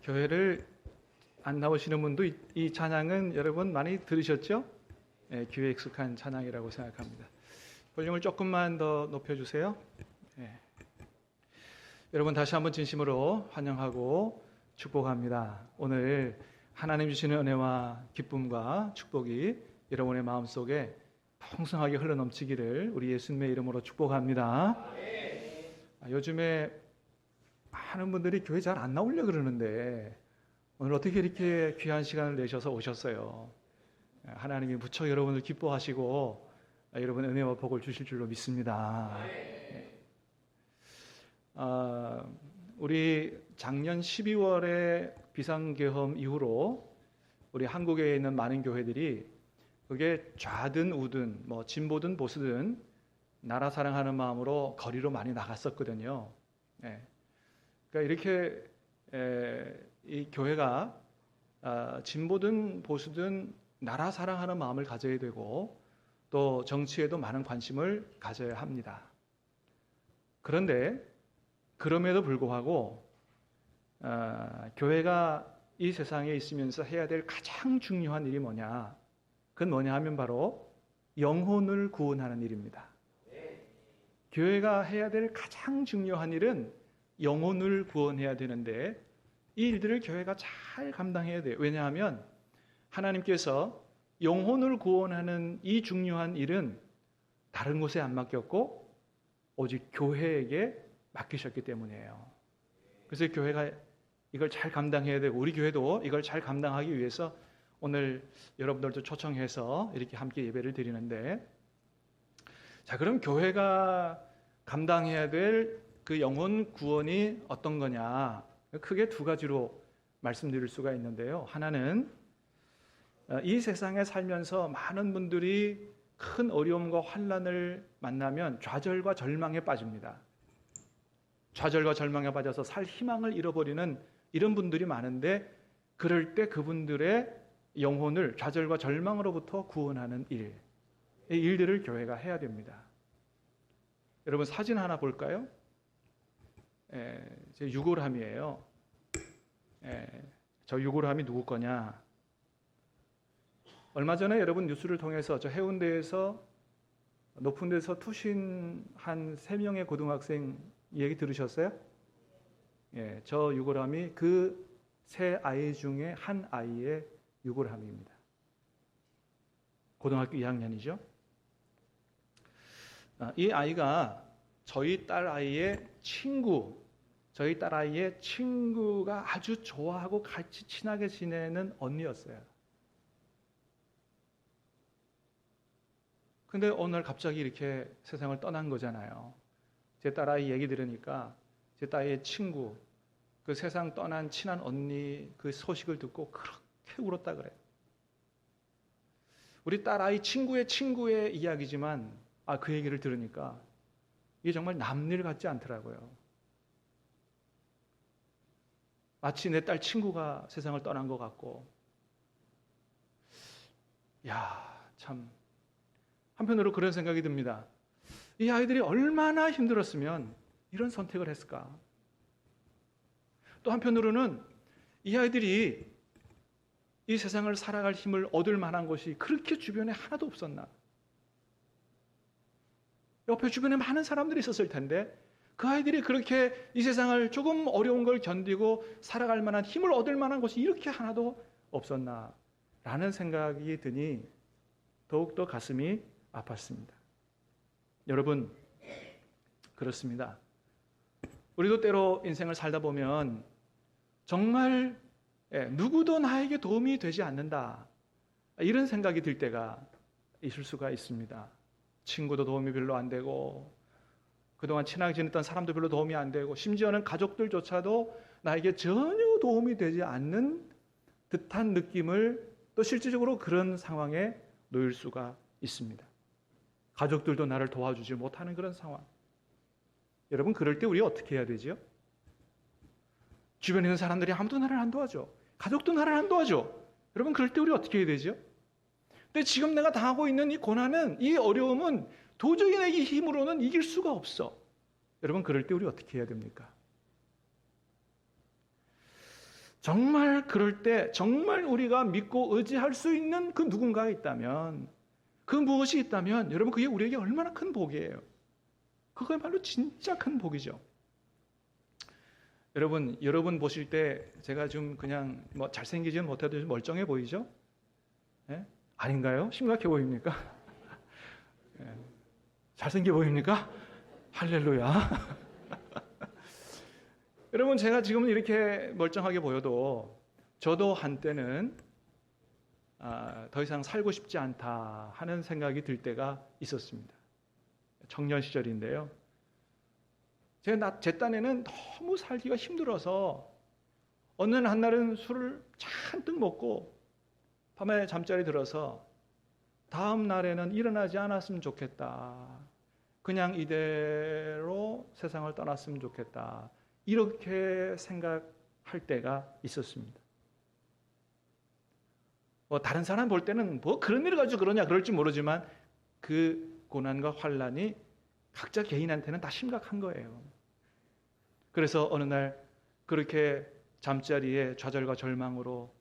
교회를 안 나오시는 분도 이 찬양은 여러분 많이 들으셨죠? 네, 귀에 익숙한 찬양이라고 생각합니다. 볼륨을 조금만 더 높여주세요. 네. 여러분 다시 한번 진심으로 환영하고 축복합니다. 오늘 하나님 주시는 은혜와 기쁨과 축복이 여러분의 마음속에 풍성하게 흘러넘치기를 우리 예수님의 이름으로 축복합니다. 요즘에 많은 분들이 교회 잘 안 나오려고 그러는데 오늘 어떻게 이렇게 귀한 시간을 내셔서 오셨어요. 하나님이 무척 여러분을 기뻐하시고 여러분 은혜와 복을 주실 줄로 믿습니다. 우리 작년 12월에 비상계엄 이후로 우리 한국에 있는 많은 교회들이 그게 좌든 우든 뭐 진보든 보수든 나라 사랑하는 마음으로 거리로 많이 나갔었거든요. 그러니까 이렇게 이 교회가 진보든 보수든 나라 사랑하는 마음을 가져야 되고 또 정치에도 많은 관심을 가져야 합니다. 그런데 그럼에도 불구하고 교회가 이 세상에 있으면서 해야 될 가장 중요한 일이 뭐냐? 그건 뭐냐 하면 바로 영혼을 구원하는 일입니다. 교회가 해야 될 가장 중요한 일은 영혼을 구원해야 되는데 이 일들을 교회가 잘 감당해야 돼요. 왜냐하면 하나님께서 영혼을 구원하는 이 중요한 일은 다른 곳에 안 맡겼고 오직 교회에게 맡기셨기 때문이에요. 그래서 교회가 이걸 잘 감당해야 되고 우리 교회도 이걸 잘 감당하기 위해서 오늘 여러분들도 초청해서 이렇게 함께 예배를 드리는데, 자, 그럼 교회가 감당해야 될 그 영혼 구원이 어떤 거냐? 크게 두 가지로 말씀드릴 수가 있는데요. 하나는 이 세상에 살면서 많은 분들이 큰 어려움과 환난을 만나면 좌절과 절망에 빠집니다. 좌절과 절망에 빠져서 살 희망을 잃어버리는 이런 분들이 많은데, 그럴 때 그분들의 영혼을 좌절과 절망으로부터 구원하는 일, 이 일들을 교회가 해야 됩니다. 여러분 사진 하나 볼까요? 제 유골함이에요. 저 유골함이 누구 거냐? 얼마 전에 여러분 뉴스를 통해서 저 해운대에서 높은 데서 투신한 3명의 고등학생 얘기 들으셨어요? 저 유골함이 그 3아이 중에 한 아이의 유골함입니다. 고등학교 2학년이죠. 이 아이가 저희 딸아이의 저희 딸아이의 친구가 아주 좋아하고 같이 친하게 지내는 언니였어요. 근데 어느 날 갑자기 이렇게 세상을 떠난 거잖아요. 제 딸아이 얘기 들으니까 제 딸아이의 친구, 그 세상 떠난 친한 언니 그 소식을 듣고 그렇게 울었다 그래요. 우리 딸아이 친구의 이야기지만 그 얘기를 들으니까 이게 정말 남일 같지 않더라고요. 마치 내 딸 친구가 세상을 떠난 것 같고, 참 한편으로 그런 생각이 듭니다. 이 아이들이 얼마나 힘들었으면 이런 선택을 했을까? 또 한편으로는 이 아이들이 이 세상을 살아갈 힘을 얻을 만한 것이 그렇게 주변에 하나도 없었나? 옆에 주변에 많은 사람들이 있었을 텐데 그 아이들이 그렇게 이 세상을 조금 어려운 걸 견디고 살아갈 만한 힘을 얻을 만한 것이 이렇게 하나도 없었나? 라는 생각이 드니 더욱더 가슴이 아팠습니다. 여러분, 그렇습니다. 우리도 때로 인생을 살다 보면 정말 누구도 나에게 도움이 되지 않는다, 이런 생각이 들 때가 있을 수가 있습니다. 친구도 도움이 별로 안 되고 그동안 친하게 지냈던 사람도 별로 도움이 안 되고 심지어는 가족들조차도 나에게 전혀 도움이 되지 않는 듯한 느낌을 또 실질적으로 그런 상황에 놓일 수가 있습니다. 가족들도 나를 도와주지 못하는 그런 상황. 여러분, 그럴 때 우리 어떻게 해야 되죠? 주변에 있는 사람들이 아무도 나를 안 도와줘. 가족도 나를 안 도와줘. 여러분, 그럴 때 우리 어떻게 해야 되죠? 근데 지금 내가 당하고 있는 이 고난은, 이 어려움은 도저히 내 힘으로는 이길 수가 없어. 여러분, 그럴 때 우리 어떻게 해야 됩니까? 정말 그럴 때 정말 우리가 믿고 의지할 수 있는 그 누군가가 있다면, 그 무엇이 있다면 여러분 그게 우리에게 얼마나 큰 복이에요. 그거야말로 진짜 큰 복이죠. 여러분 보실 때 제가 좀 그냥 뭐 잘생기지 못해도 좀 멀쩡해 보이죠? 예? 아닌가요? 심각해 보입니까? 예. 잘생겨 보입니까? 할렐루야. 여러분 제가 지금은 이렇게 멀쩡하게 보여도 저도 한때는 더 이상 살고 싶지 않다 하는 생각이 들 때가 있었습니다. 청년 시절인데요. 제 딴에는 너무 살기가 힘들어서 어느 한날은 술을 잔뜩 먹고 밤에 잠자리 들어서 다음 날에는 일어나지 않았으면 좋겠다. 그냥 이대로 세상을 떠났으면 좋겠다. 이렇게 생각할 때가 있었습니다. 다른 사람 볼 때는 뭐 그런 일을 가지고 그러냐 그럴지 모르지만 그 고난과 환난이 각자 개인한테는 다 심각한 거예요. 그래서 어느 날 그렇게 잠자리에 좌절과 절망으로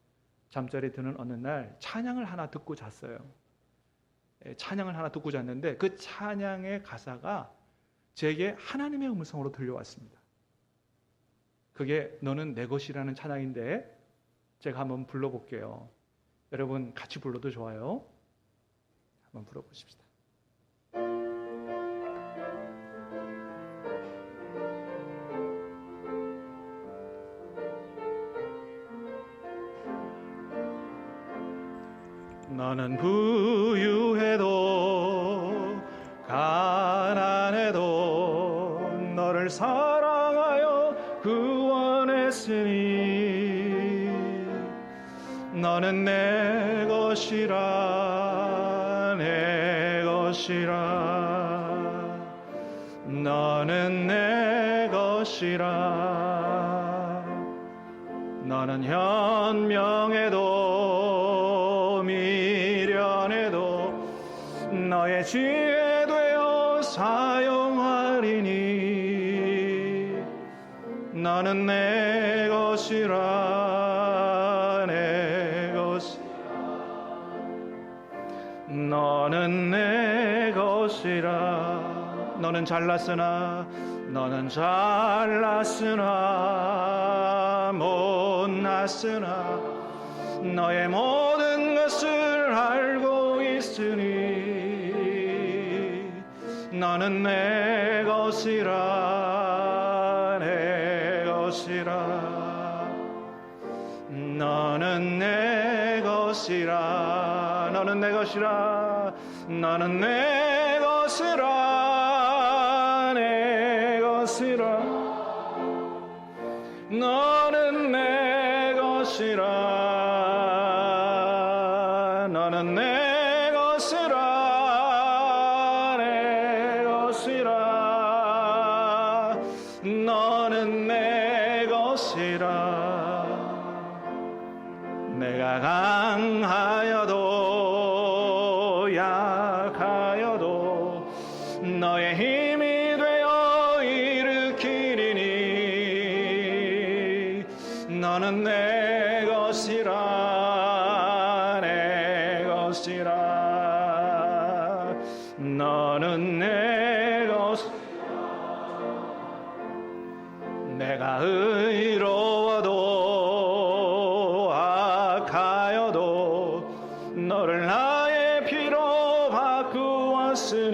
잠자리에 드는 어느 날 찬양을 하나 듣고 잤어요. 찬양을 하나 듣고 잤는데 그 찬양의 가사가 제게 하나님의 음성으로 들려왔습니다. 그게 너는 내 것이라는 찬양인데 제가 한번 불러볼게요. 여러분 같이 불러도 좋아요. 한번 불러보십시다. 나는 부유해도 가난해도 너를 사랑하여 구원했으니 너는 내 것이라 내 것이라 너는 내 것이라 너는 현명해도 미련해도 너의 지혜 되어 사용하리니 너는 내 것이라 내 것이라 너는 내 것이라 너는 잘났으나 못났으나 너의 모든 것을 알고 있으니 너는 내 것이라 내 것이라 너는 내 것이라 너는 내 것이라 너는 내 것이라 내 것이라 너는 내 것이라 너는 내 것이라 내 것이라 너는 내 것이라 내가 강하여도 약하여도 너의 힘이 되어 일으키리니 너는 내 것이라 내 것이라 너는 내 것이라 내가 의로워도 악하여도 너를 나의 피로 바꾸었으니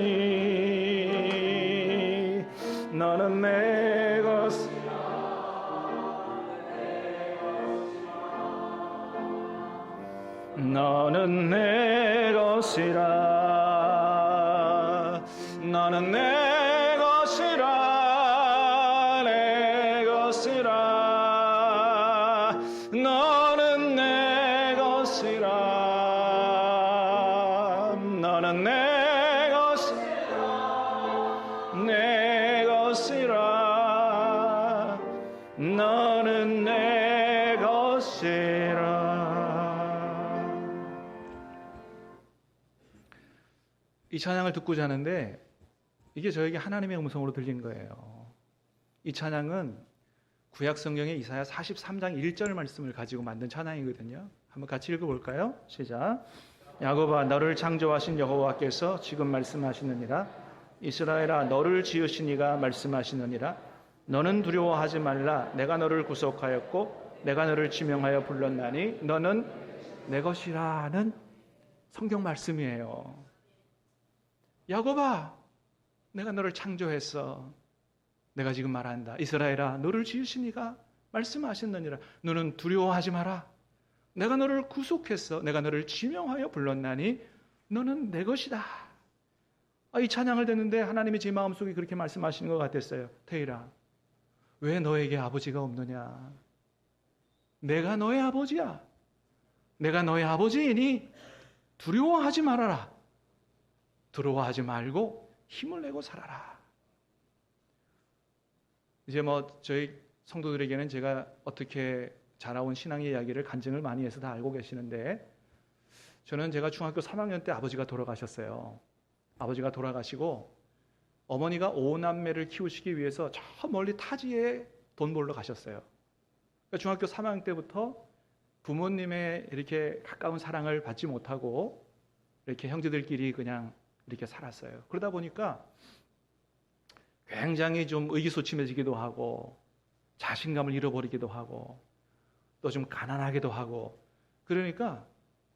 너는 내 것이라 너는 내 것이라 너는 내 것이라 내 것이라 너는 내 것이라 너는 내 것이라 내 것이라 너는 내 것이라 이 찬양을 듣고 자는데 이게 저에게 하나님의 음성으로 들린 거예요. 이 찬양은 구약 성경의 이사야 43장 1절 말씀을 가지고 만든 찬양이거든요. 한번 같이 읽어볼까요? 시작. 야곱아 너를 창조하신 여호와께서 지금 말씀하시느니라. 이스라엘아 너를 지으신 이가 말씀하시느니라. 너는 두려워하지 말라. 내가 너를 구속하였고 내가 너를 지명하여 불렀나니 너는 내 것이라는 성경 말씀이에요. 야곱아 내가 너를 창조했어. 내가 지금 말한다. 이스라엘아 너를 지으신 이가 말씀하셨느니라. 너는 두려워하지 마라. 내가 너를 구속했어. 내가 너를 지명하여 불렀나니 너는 내 것이다. 이 찬양을 듣는데 하나님이 제 마음속에 그렇게 말씀하시는 것 같았어요. 태일아 왜 너에게 아버지가 없느냐. 내가 너의 아버지야. 내가 너의 아버지이니 두려워하지 말아라. 두려워하지 말고 힘을 내고 살아라. 이제 저희 성도들에게는 제가 어떻게 자라온 신앙의 이야기를 간증을 많이 해서 다 알고 계시는데, 저는 제가 중학교 3학년 때 아버지가 돌아가셨어요. 아버지가 돌아가시고 어머니가 5남매를 키우시기 위해서 저 멀리 타지에 돈 벌러 가셨어요. 그러니까 중학교 3학년 때부터 부모님의 이렇게 가까운 사랑을 받지 못하고 이렇게 형제들끼리 그냥 이렇게 살았어요. 그러다 보니까 굉장히 좀 의기소침해지기도 하고 자신감을 잃어버리기도 하고 또 좀 가난하기도 하고, 그러니까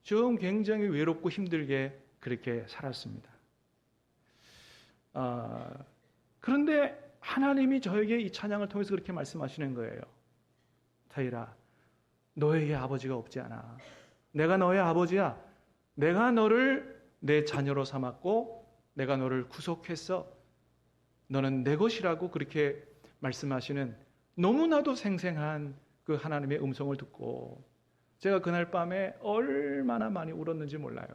좀 굉장히 외롭고 힘들게 그렇게 살았습니다. 그런데 하나님이 저에게 이 찬양을 통해서 그렇게 말씀하시는 거예요. 타이라 너에게 아버지가 없지 않아. 내가 너의 아버지야. 내가 너를 내 자녀로 삼았고 내가 너를 구속했어. 너는 내 것이라고 그렇게 말씀하시는 너무나도 생생한 그 하나님의 음성을 듣고 제가 그날 밤에 얼마나 많이 울었는지 몰라요.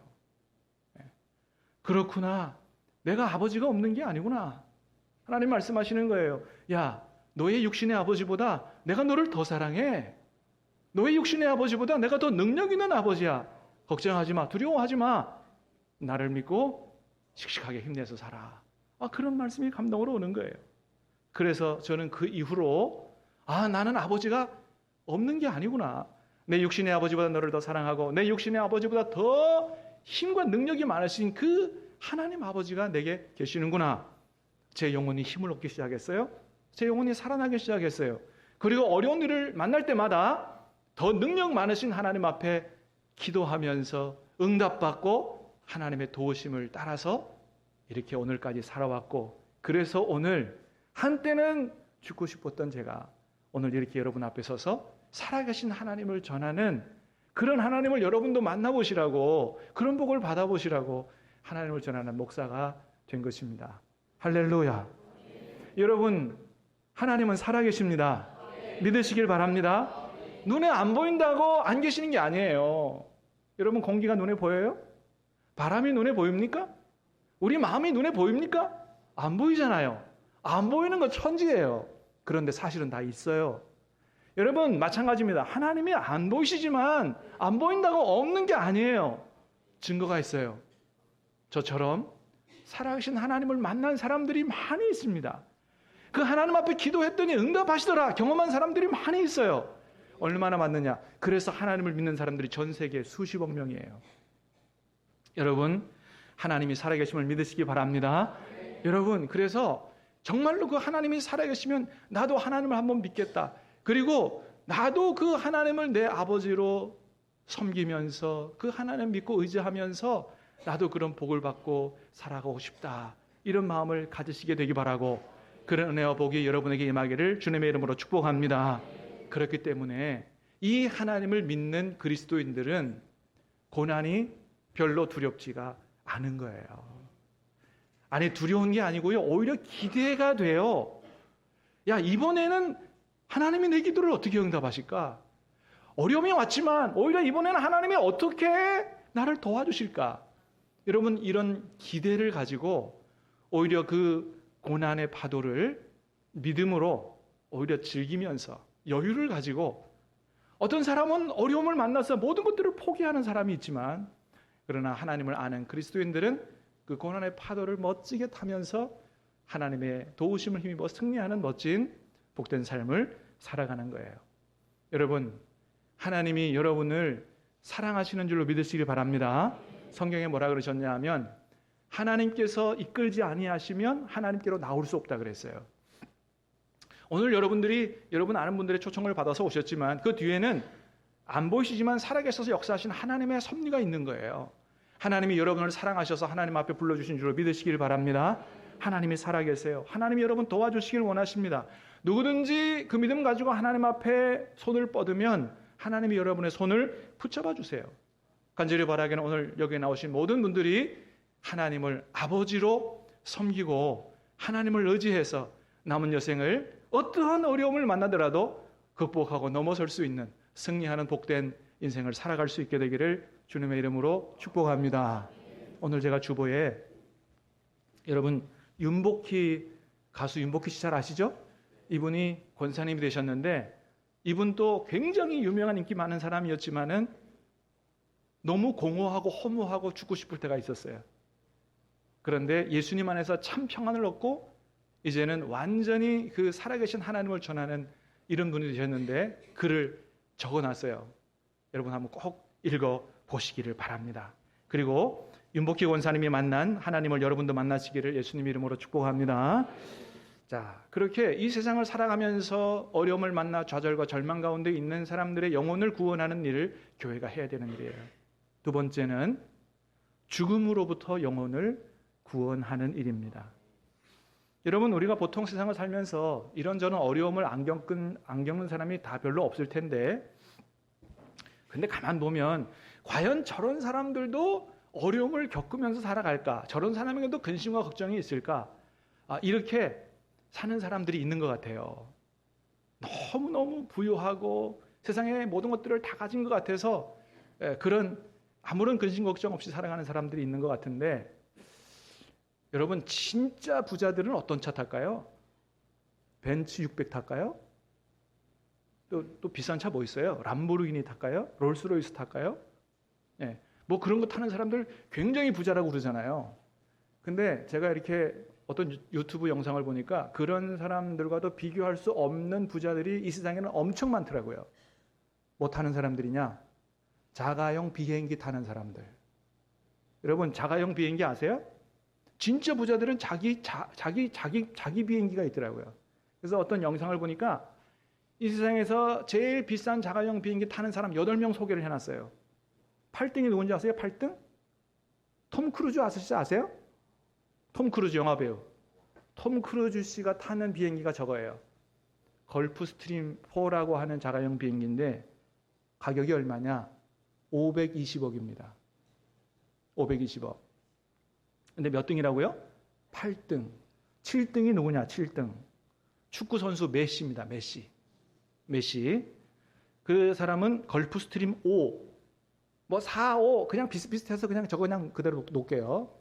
그렇구나. 내가 아버지가 없는 게 아니구나. 하나님 말씀하시는 거예요. 야, 너의 육신의 아버지보다 내가 너를 더 사랑해. 너의 육신의 아버지보다 내가 더 능력 있는 아버지야. 걱정하지 마. 두려워하지 마. 나를 믿고 씩씩하게 힘내서 살아. 그런 말씀이 감동으로 오는 거예요. 그래서 저는 그 이후로 나는 아버지가 없는 게 아니구나. 내 육신의 아버지보다 너를 더 사랑하고 내 육신의 아버지보다 더 힘과 능력이 많으신 그 하나님 아버지가 내게 계시는구나. 제 영혼이 힘을 얻기 시작했어요. 제 영혼이 살아나기 시작했어요. 그리고 어려운 일을 만날 때마다 더 능력 많으신 하나님 앞에 기도하면서 응답받고 하나님의 도우심을 따라서 이렇게 오늘까지 살아왔고, 그래서 오늘 한때는 죽고 싶었던 제가 오늘 이렇게 여러분 앞에 서서 살아계신 하나님을 전하는 그런 하나님을 여러분도 만나보시라고, 그런 복을 받아보시라고 하나님을 전하는 목사가 된 것입니다. 할렐루야. 여러분, 하나님은 살아계십니다. 믿으시길 바랍니다. 눈에 안 보인다고 안 계시는 게 아니에요. 여러분, 공기가 눈에 보여요? 바람이 눈에 보입니까? 우리 마음이 눈에 보입니까? 안 보이잖아요. 안 보이는 건 천지예요. 그런데 사실은 다 있어요. 여러분, 마찬가지입니다. 하나님이 안 보이시지만 안 보인다고 없는 게 아니에요. 증거가 있어요. 저처럼 살아계신 하나님을 만난 사람들이 많이 있습니다. 그 하나님 앞에 기도했더니 응답하시더라 경험한 사람들이 많이 있어요. 얼마나 많느냐? 그래서 하나님을 믿는 사람들이 전 세계에 수십억 명이에요. 여러분, 하나님이 살아계심을 믿으시기 바랍니다. 여러분, 그래서 정말로 그 하나님이 살아계시면 나도 하나님을 한번 믿겠다. 그리고 나도 그 하나님을 내 아버지로 섬기면서 그 하나님 믿고 의지하면서 나도 그런 복을 받고 살아가고 싶다. 이런 마음을 가지시게 되기 바라고, 그런 은혜와 복이 여러분에게 임하기를 주님의 이름으로 축복합니다. 그렇기 때문에 이 하나님을 믿는 그리스도인들은 고난이 별로 두렵지가 않은 거예요. 아니, 두려운 게 아니고요, 오히려 기대가 돼요. 야, 이번에는 하나님이 내 기도를 어떻게 응답하실까? 어려움이 왔지만 오히려 이번에는 하나님이 어떻게 나를 도와주실까? 여러분, 이런 기대를 가지고 오히려 그 고난의 파도를 믿음으로 오히려 즐기면서 여유를 가지고, 어떤 사람은 어려움을 만나서 모든 것들을 포기하는 사람이 있지만, 그러나 하나님을 아는 그리스도인들은 그 고난의 파도를 멋지게 타면서 하나님의 도우심을 힘입어 승리하는 멋진 복된 삶을 살아가는 거예요. 여러분, 하나님이 여러분을 사랑하시는 줄로 믿으시길 바랍니다. 성경에 뭐라 그러셨냐 하면 하나님께서 이끌지 아니하시면 하나님께로 나올 수 없다 그랬어요. 오늘 여러분 아는 분들의 초청을 받아서 오셨지만 그 뒤에는 안 보이시지만 살아계셔서 역사하신 하나님의 섭리가 있는 거예요. 하나님이 여러분을 사랑하셔서 하나님 앞에 불러주신 줄로 믿으시길 바랍니다. 하나님이 살아계세요. 하나님이 여러분 도와주시길 원하십니다. 누구든지 그 믿음 가지고 하나님 앞에 손을 뻗으면 하나님이 여러분의 손을 붙잡아 주세요. 간절히 바라기는 오늘 여기에 나오신 모든 분들이 하나님을 아버지로 섬기고 하나님을 의지해서 남은 여생을 어떠한 어려움을 만나더라도 극복하고 넘어설 수 있는 승리하는 복된 인생을 살아갈 수 있게 되기를 주님의 이름으로 축복합니다. 오늘 제가 주보에 여러분 가수 윤복희 씨 잘 아시죠? 이분이 권사님이 되셨는데 이분도 굉장히 유명한 인기 많은 사람이었지만은 너무 공허하고 허무하고 죽고 싶을 때가 있었어요. 그런데 예수님 안에서 참 평안을 얻고 이제는 완전히 그 살아계신 하나님을 전하는 이런 분이 되셨는데 글을 적어놨어요. 여러분 한번 꼭 읽어보시기를 바랍니다. 그리고 윤복희 권사님이 만난 하나님을 여러분도 만나시기를 예수님 이름으로 축복합니다. 자, 그렇게 이 세상을 살아가면서 어려움을 만나 좌절과 절망 가운데 있는 사람들의 영혼을 구원하는 일을 교회가 해야 되는 일이에요. 두 번째는 죽음으로부터 영혼을 구원하는 일입니다. 여러분, 우리가 보통 세상을 살면서 이런저런 어려움을 안 겪는 사람이 다 별로 없을 텐데, 근데 가만 보면 과연 저런 사람들도 어려움을 겪으면서 살아갈까? 저런 사람에게도 근심과 걱정이 있을까? 이렇게 사는 사람들이 있는 것 같아요. 너무너무 부유하고 세상의 모든 것들을 다 가진 것 같아서 그런 아무런 근심 걱정 없이 살아가는 사람들이 있는 것 같은데, 여러분 진짜 부자들은 어떤 차 탈까요? 벤츠 600 탈까요? 또 비싼 차 뭐 있어요? 람보르기니 탈까요? 롤스로이스 탈까요? 네, 뭐 그런 거 타는 사람들 굉장히 부자라고 그러잖아요. 근데 제가 이렇게 어떤 유튜브 영상을 보니까 그런 사람들과도 비교할 수 없는 부자들이 이 세상에는 엄청 많더라고요. 뭐 타는 사람들이냐? 자가용 비행기 타는 사람들. 여러분 자가용 비행기 아세요? 진짜 부자들은 자기 비행기가 있더라고요. 그래서 어떤 영상을 보니까 이 세상에서 제일 비싼 자가용 비행기 타는 사람 8명 소개를 해놨어요. 8등이 누군지 아세요? 8등? 톰 크루즈 아세요? 톰 크루즈 영화배우. 톰 크루즈 씨가 타는 비행기가 저거예요. 걸프스트림 4라고 하는 자가용 비행기인데 가격이 얼마냐? 520억입니다. 520억. 근데 몇 등이라고요? 8등. 7등이 누구냐? 7등. 축구 선수 메시입니다. 메시. 그 사람은 걸프스트림 5. 뭐 4, 5 그냥 비슷비슷해서 그냥 저거 그냥 그대로 놓을게요.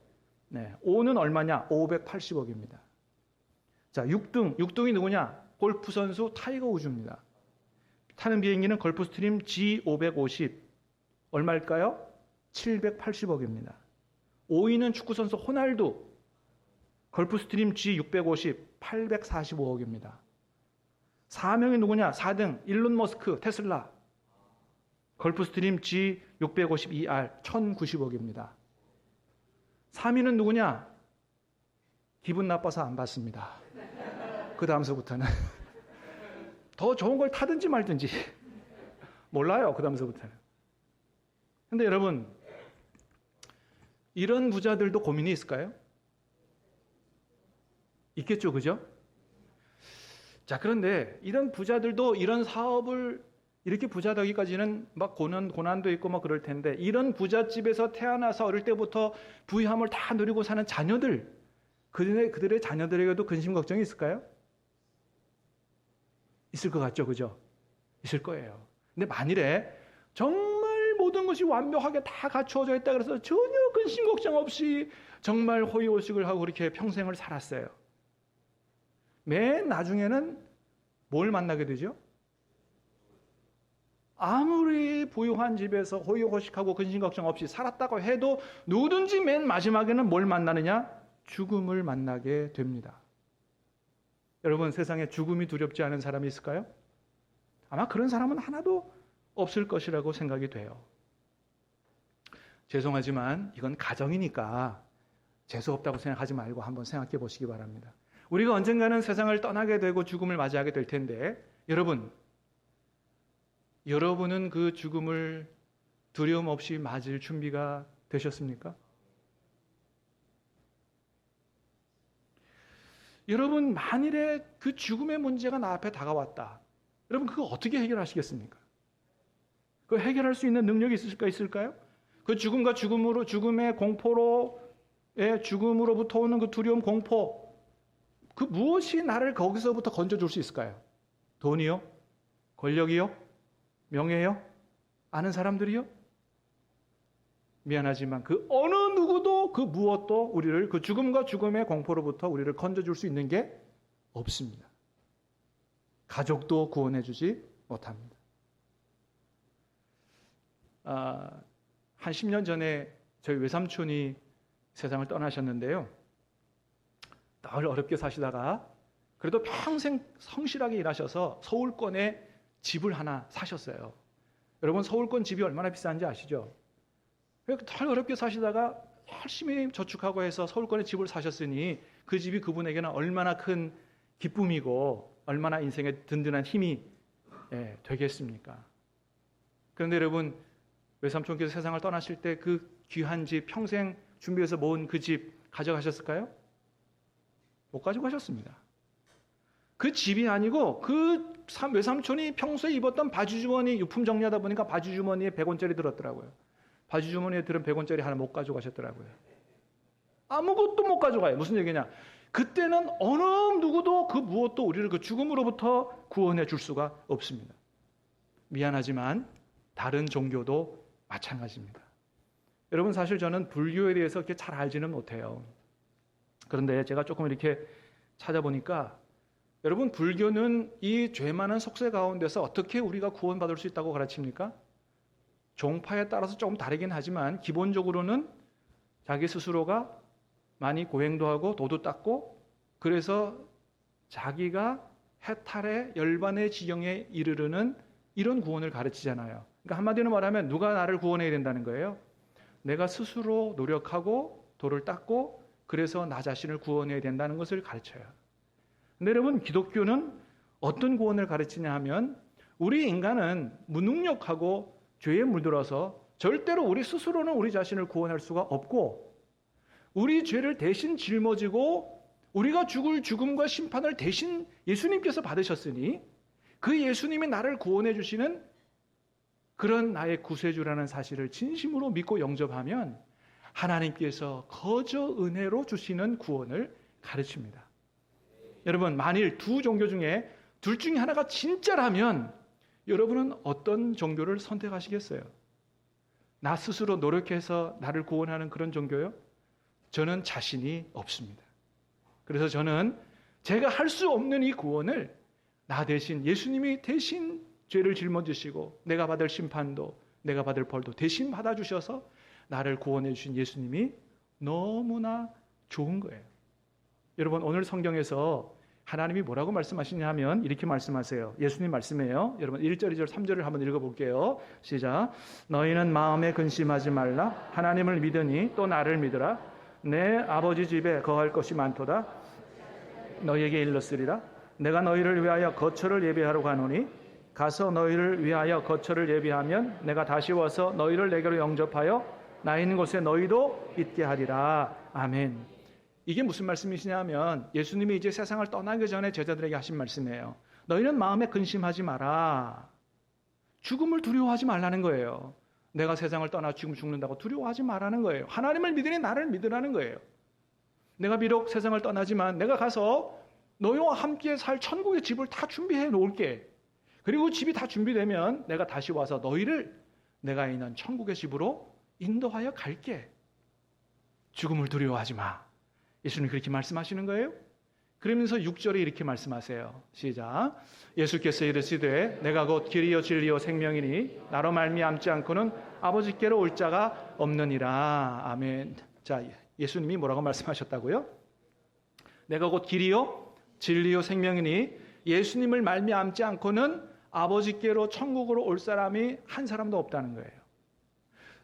네. 5는 얼마냐? 580억입니다. 자, 6등이 누구냐? 골프 선수 타이거 우즈입니다. 타는 비행기는 걸프스트림 G550. 얼마일까요? 780억입니다. 5위는 축구선수 호날두. 걸프스트림 G650. 845억입니다. 4명이 누구냐? 4등 일론 머스크 테슬라. 걸프스트림 G650ER 1090억입니다. 3위는 누구냐? 기분 나빠서 안 받습니다. 그 다음서부터는 더 좋은 걸 타든지 말든지 몰라요. 그 다음서부터는. 근데 여러분 이런 부자들도 고민이 있을까요? 있겠죠, 그죠? 자, 그런데 이런 부자들도 이런 사업을 이렇게 부자 되기까지는 막 고난도 있고 막 그럴 텐데, 이런 부잣집에서 태어나서 어릴 때부터 부유함을 다 누리고 사는 자녀들, 그들의 자녀들에게도 근심 걱정이 있을까요? 있을 것 같죠, 그죠? 있을 거예요. 근데 만일에 정말 모든 것이 완벽하게 다 갖추어져 있다 그래서 전혀 근심 걱정 없이 정말 호의호식을 하고 그렇게 평생을 살았어요. 맨 나중에는 뭘 만나게 되죠? 아무리 부유한 집에서 호의호식하고 근심 걱정 없이 살았다고 해도 누구든지 맨 마지막에는 뭘 만나느냐? 죽음을 만나게 됩니다. 여러분 세상에 죽음이 두렵지 않은 사람이 있을까요? 아마 그런 사람은 하나도 없을 것이라고 생각이 돼요. 죄송하지만 이건 가정이니까 재수 없다고 생각하지 말고 한번 생각해 보시기 바랍니다. 우리가 언젠가는 세상을 떠나게 되고 죽음을 맞이하게 될 텐데 여러분은 그 죽음을 두려움 없이 맞을 준비가 되셨습니까? 여러분, 만일에 그 죽음의 문제가 나 앞에 다가왔다. 여러분, 그거 어떻게 해결하시겠습니까? 그 해결할 수 있는 능력이 있을까요? 그 죽음과 죽음의 공포로, 죽음으로부터 오는 그 두려움, 공포, 그 무엇이 나를 거기서부터 건져줄 수 있을까요? 돈이요? 권력이요? 명예요? 아는 사람들이요? 미안하지만 그 어느 누구도 그 무엇도 우리를 그 죽음과 죽음의 공포로부터 우리를 건져줄 수 있는 게 없습니다. 가족도 구원해주지 못합니다. 한 10년 전에 저희 외삼촌이 세상을 떠나셨는데요. 늘 어렵게 사시다가 그래도 평생 성실하게 일하셔서 서울권에 집을 하나 사셨어요. 여러분, 서울권 집이 얼마나 비싼지 아시죠? 늘 어렵게 사시다가 열심히 저축하고 해서 서울권에 집을 사셨으니 그 집이 그분에게는 얼마나 큰 기쁨이고 얼마나 인생에 든든한 힘이 되겠습니까? 그런데 여러분, 외삼촌께서 세상을 떠나실 때 그 귀한 집, 평생 준비해서 모은 그 집 가져가셨을까요? 못 가져가셨습니다. 그 집이 아니고 그 외삼촌이 평소에 입었던 바지 주머니, 유품 정리하다 보니까 바지 주머니에 100원짜리 들었더라고요. 바지 주머니에 들은 100원짜리 하나 못 가져가셨더라고요. 아무것도 못 가져가요. 무슨 얘기냐? 그때는 어느 누구도 그 무엇도 우리를 그 죽음으로부터 구원해 줄 수가 없습니다. 미안하지만 다른 종교도 마찬가지입니다. 여러분, 사실 저는 불교에 대해서 그렇게 잘 알지는 못해요. 그런데 제가 조금 이렇게 찾아보니까 여러분, 불교는 이 죄 많은 속세 가운데서 어떻게 우리가 구원받을 수 있다고 가르칩니까? 종파에 따라서 조금 다르긴 하지만 기본적으로는 자기 스스로가 많이 고행도 하고 도도 닦고 그래서 자기가 해탈의 열반의 지경에 이르르는 이런 구원을 가르치잖아요. 그러니까 한마디로 말하면 누가 나를 구원해야 된다는 거예요? 내가 스스로 노력하고 도를 닦고 그래서 나 자신을 구원해야 된다는 것을 가르쳐요. 근데 여러분, 기독교는 어떤 구원을 가르치냐 하면 우리 인간은 무능력하고 죄에 물들어서 절대로 우리 스스로는 우리 자신을 구원할 수가 없고 우리 죄를 대신 짊어지고 우리가 죽을 죽음과 심판을 대신 예수님께서 받으셨으니 그 예수님이 나를 구원해 주시는 그런 나의 구세주라는 사실을 진심으로 믿고 영접하면 하나님께서 거저 은혜로 주시는 구원을 가르칩니다. 여러분, 만일 두 종교 중에 둘 중에 하나가 진짜라면 여러분은 어떤 종교를 선택하시겠어요? 나 스스로 노력해서 나를 구원하는 그런 종교요? 저는 자신이 없습니다. 그래서 저는 제가 할 수 없는 이 구원을 나 대신 예수님이 대신 죄를 짊어지시고 내가 받을 심판도 내가 받을 벌도 대신 받아주셔서 나를 구원해 주신 예수님이 너무나 좋은 거예요. 여러분, 오늘 성경에서 하나님이 뭐라고 말씀하시냐 하면 이렇게 말씀하세요. 예수님 말씀이에요. 여러분 1절, 2절, 3절을 한번 읽어볼게요. 시작. 너희는 마음에 근심하지 말라. 하나님을 믿으니 또 나를 믿으라. 내 아버지 집에 거할 것이 많도다. 너희에게 일렀으리라. 내가 너희를 위하여 거처를 예비하러 가노니 가서 너희를 위하여 거처를 예비하면 내가 다시 와서 너희를 내게로 영접하여 나 있는 곳에 너희도 있게 하리라. 아멘. 이게 무슨 말씀이시냐면 예수님이 이제 세상을 떠나기 전에 제자들에게 하신 말씀이에요. 너희는 마음에 근심하지 마라. 죽음을 두려워하지 말라는 거예요. 내가 세상을 떠나 죽는다고 두려워하지 말라는 거예요. 하나님을 믿으니 나를 믿으라는 거예요. 내가 비록 세상을 떠나지만 내가 가서 너희와 함께 살 천국의 집을 다 준비해 놓을게. 그리고 집이 다 준비되면 내가 다시 와서 너희를 내가 있는 천국의 집으로 인도하여 갈게. 죽음을 두려워하지 마. 예수님 그렇게 말씀하시는 거예요. 그러면서 6절에 이렇게 말씀하세요. 시작. 예수께서 이르시되 내가 곧 길이요 진리요 생명이니 나로 말미암지 않고는 아버지께로 올 자가 없느니라. 아멘. 자, 예수님이 뭐라고 말씀하셨다고요? 내가 곧 길이요 진리요 생명이니 예수님을 말미암지 않고는 아버지께로 천국으로 올 사람이 한 사람도 없다는 거예요.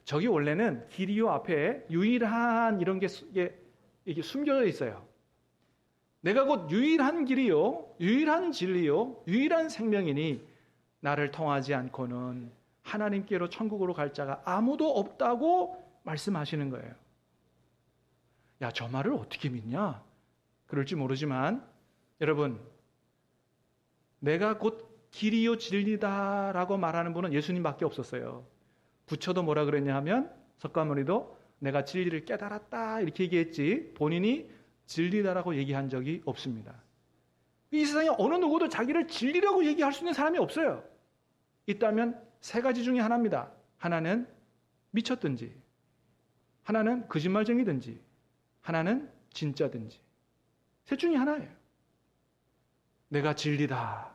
저기 원래는 기리오 앞에 유일한 이런 게 이게 숨겨져 있어요. 내가 곧 유일한 길이요, 유일한 진리요, 유일한 생명이니 나를 통하지 않고는 하나님께로 천국으로 갈 자가 아무도 없다고 말씀하시는 거예요. 야, 저 말을 어떻게 믿냐? 그럴지 모르지만 여러분, 내가 곧 길이요 진리다라고 말하는 분은 예수님밖에 없었어요. 부처도 뭐라 그랬냐 하면, 석가모니도 내가 진리를 깨달았다 이렇게 얘기했지 본인이 진리다라고 얘기한 적이 없습니다. 이 세상에 어느 누구도 자기를 진리라고 얘기할 수 있는 사람이 없어요. 있다면 세 가지 중에 하나입니다. 하나는 미쳤든지, 하나는 거짓말쟁이든지, 하나는 진짜든지. 셋 중에 하나예요. 내가 진리다.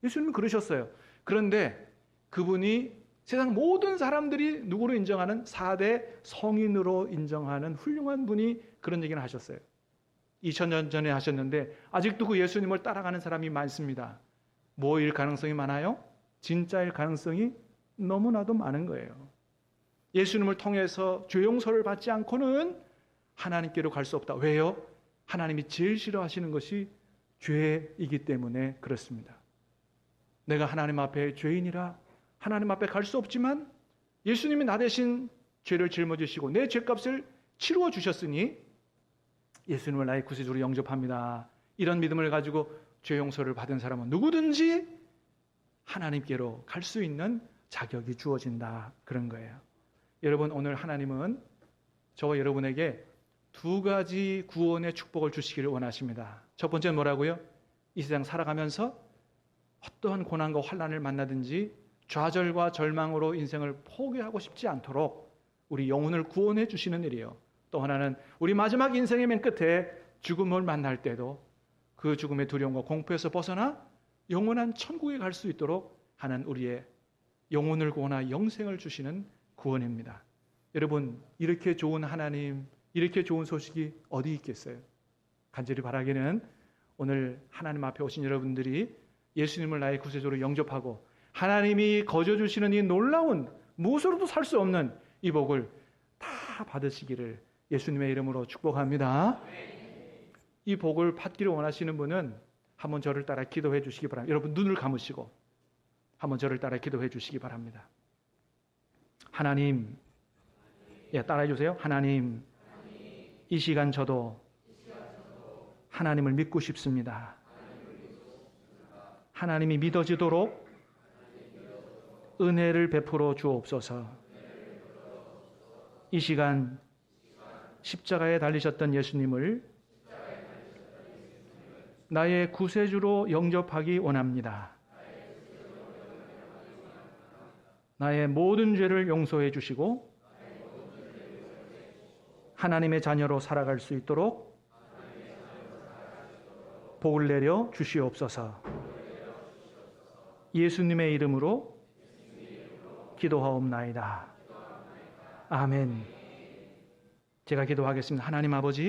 예수님은 그러셨어요. 그런데 그분이 세상 모든 사람들이 누구로 인정하는 4대 성인으로 인정하는 훌륭한 분이 그런 얘기를 하셨어요. 2000년 전에 하셨는데 아직도 그 예수님을 따라가는 사람이 많습니다. 뭐일 가능성이 많아요? 진짜일 가능성이 너무나도 많은 거예요. 예수님을 통해서 죄 용서를 받지 않고는 하나님께로 갈 수 없다. 왜요? 하나님이 제일 싫어하시는 것이 죄이기 때문에 그렇습니다. 내가 하나님 앞에 죄인이라 하나님 앞에 갈 수 없지만 예수님이 나 대신 죄를 짊어지시고 내 죄값을 치루어 주셨으니 예수님을 나의 구세주로 영접합니다. 이런 믿음을 가지고 죄 용서를 받은 사람은 누구든지 하나님께로 갈 수 있는 자격이 주어진다. 그런 거예요. 여러분, 오늘 하나님은 저와 여러분에게 두 가지 구원의 축복을 주시기를 원하십니다. 첫 번째는 뭐라고요? 이 세상 살아가면서 어떠한 고난과 환난을 만나든지 좌절과 절망으로 인생을 포기하고 싶지 않도록 우리 영혼을 구원해 주시는 일이에요. 또 하나는 우리 마지막 인생의 맨 끝에 죽음을 만날 때도 그 죽음의 두려움과 공포에서 벗어나 영원한 천국에 갈 수 있도록 하는 우리의 영혼을 구원하 영생을 주시는 구원입니다. 여러분, 이렇게 좋은 하나님, 이렇게 좋은 소식이 어디 있겠어요? 간절히 바라기는 오늘 하나님 앞에 오신 여러분들이 예수님을 나의 구세주로 영접하고 하나님이 거저 주시는 이 놀라운 무엇으로도 살 수 없는 이 복을 다 받으시기를 예수님의 이름으로 축복합니다. 이 복을 받기를 원하시는 분은 한번 저를 따라 기도해 주시기 바랍니다. 여러분, 눈을 감으시고 한번 저를 따라 기도해 주시기 바랍니다. 하나님, 따라해 주세요. 하나님, 이 시간 저도 하나님을 믿고 싶습니다. 하나님이 믿어지도록 은혜를 베풀어 주옵소서. 이 시간 십자가에 달리셨던 예수님을 나의 구세주로 영접하기 원합니다. 나의 모든 죄를 용서해 주시고 하나님의 자녀로 살아갈 수 있도록 복을 내려 주시옵소서. 예수님의 이름으로 기도하옵나이다. 아멘. 제가 기도하겠습니다. 하나님 아버지,